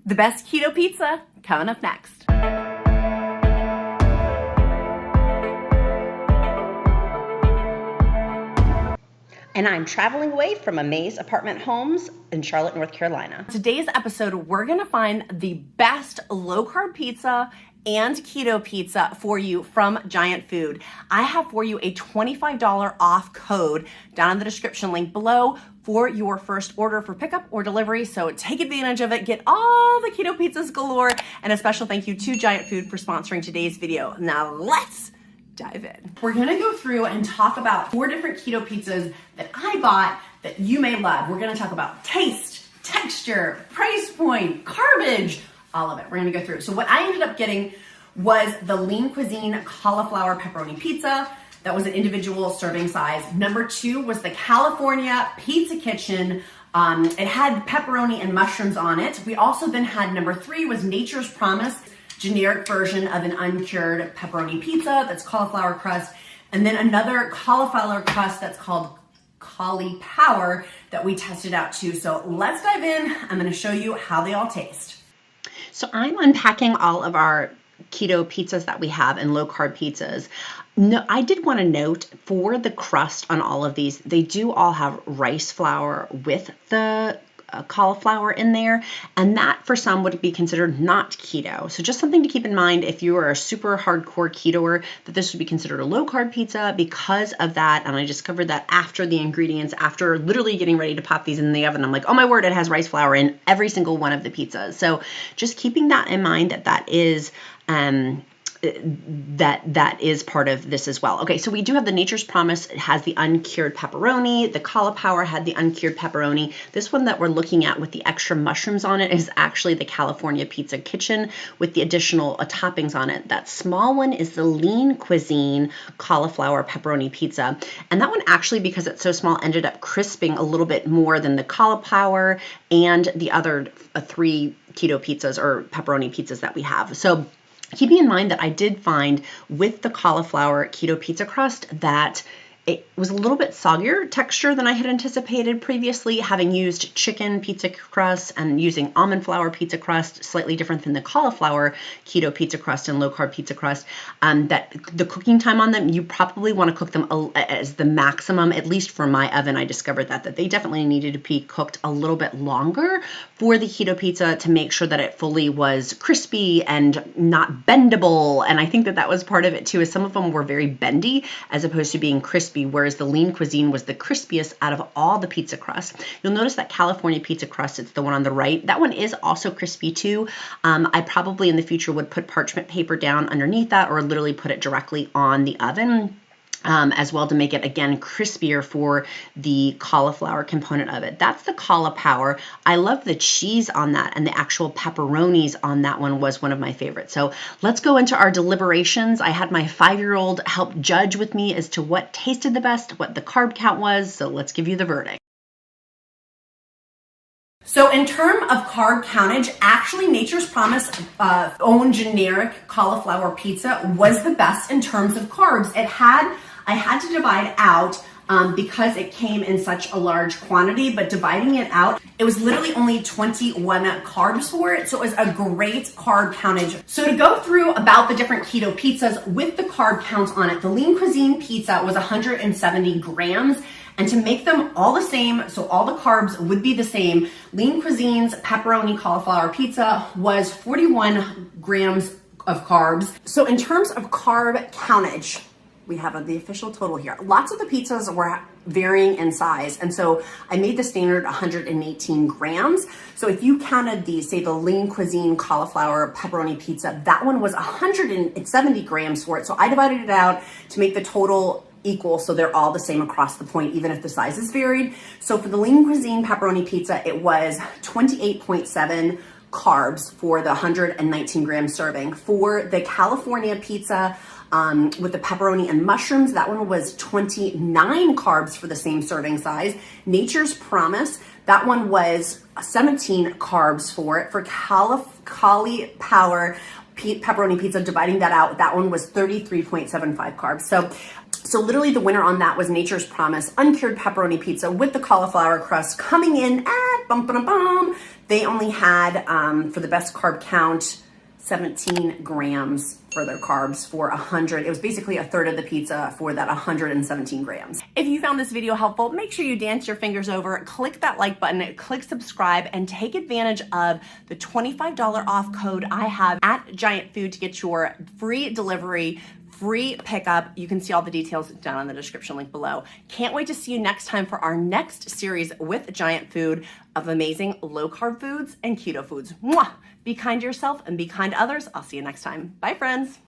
The best keto pizza coming up next. And I'm traveling away from Amaze Apartment Homes in Charlotte, North Carolina. Today's episode, we're gonna find the best low-carb pizza and keto pizza for you from Giant Food. I have for you a $25 off code down in the description link below for your first order for pickup or delivery. So take advantage of it, get all the keto pizzas galore, and a special thank you to Giant Food for sponsoring today's video. Now let's dive in. We're gonna go through and talk about 4 different keto pizzas that I bought that you may love. We're gonna talk about taste, texture, price point, carbage, all of it. We're gonna go through. So what I ended up getting was the Lean Cuisine cauliflower pepperoni pizza. That was an individual serving size. Number 2 was the California Pizza Kitchen. It had pepperoni and mushrooms on it. We also then had number 3 was Nature's Promise, generic version of an uncured pepperoni pizza that's cauliflower crust, and then another cauliflower crust that's called Cauli Power that we tested out too. So let's dive in. I'm going to show you how they all taste. So I'm unpacking all of our keto pizzas that we have and low carb pizzas. No, I did want to note for the crust on all of these, they do all have rice flour with the cauliflower in there, and that for some would be considered not keto. So just something to keep in mind if you are a super hardcore ketoer, that this would be considered a low carb pizza because of that. And I discovered that after the ingredients, after literally getting ready to pop these in the oven, I'm like, oh my word, it has rice flour in every single one of the pizzas. So just keeping that in mind, that is that is part of this as well. Okay, so we do have the Nature's Promise. It has the uncured pepperoni. The cauliflower had the uncured pepperoni. This one that we're looking at with the extra mushrooms on it is actually the California Pizza Kitchen with the additional toppings on it. That small one is the Lean Cuisine cauliflower pepperoni pizza. And that one actually, because it's so small, ended up crisping a little bit more than the cauliflower and the other 3 keto pizzas or pepperoni pizzas that we have. So keeping in mind that I did find with the cauliflower keto pizza crust that it was a little bit soggier texture than I had anticipated previously, having used chicken pizza crust and using almond flour pizza crust, slightly different than the cauliflower keto pizza crust and low carb pizza crust. That the cooking time on them, you probably want to cook them as the maximum, at least for my oven. I discovered that they definitely needed to be cooked a little bit longer for the keto pizza to make sure that it fully was crispy and not bendable. And I think that was part of it too, is some of them were very bendy as opposed to being crispy, whereas the Lean Cuisine was the crispiest out of all the pizza crusts. You'll notice that California pizza crust, it's the one on the right. That one is also crispy too. I probably in the future would put parchment paper down underneath that or literally put it directly on the oven. As well to make it, again, crispier for the cauliflower component of it. That's the cauliflower. I love the cheese on that, and the actual pepperonis on that one was one of my favorites. So let's go into our deliberations. I had my 5-year-old help judge with me as to what tasted the best, what the carb count was. So let's give you the verdict. So in terms of carb countage, actually Nature's Promise own generic cauliflower pizza was the best in terms of carbs. I had to divide out because it came in such a large quantity, but dividing it out, it was literally only 21 carbs for it. So it was a great carb countage. So to go through about the different keto pizzas with the carb counts on it, the Lean Cuisine pizza was 170 grams. And to make them all the same, so all the carbs would be the same, Lean Cuisine's pepperoni cauliflower pizza was 41 grams of carbs. So in terms of carb countage, we have the official total here. Lots of the pizzas were varying in size. And so I made the standard 118 grams. So if you counted the Lean Cuisine cauliflower pepperoni pizza, that one was 170 grams for it. So I divided it out to make the total equal, so they're all the same across the point, even if the sizes varied. So for the Lean Cuisine pepperoni pizza, it was 28.7 carbs for the 119 gram serving. For the California pizza with the pepperoni and mushrooms, that one was 29 carbs for the same serving size. Nature's Promise, that one was 17 carbs for it. For Cauli Power pepperoni pizza, dividing that out, that one was 33.75 carbs. So literally the winner on that was Nature's Promise uncured pepperoni pizza with the cauliflower crust, coming in at They only had, for the best carb count, 17 grams for their carbs for 100. It was basically a third of the pizza for that 117 grams. If you found this video helpful, make sure you dance your fingers over, click that like button, click subscribe, and take advantage of the $25 off code I have at Giant Food to get your free delivery, free pickup. You can see all the details down in the description link below. Can't wait to see you next time for our next series with Giant Food of amazing low carb foods and keto foods. Mwah! Be kind to yourself and be kind to others. I'll see you next time. Bye, friends.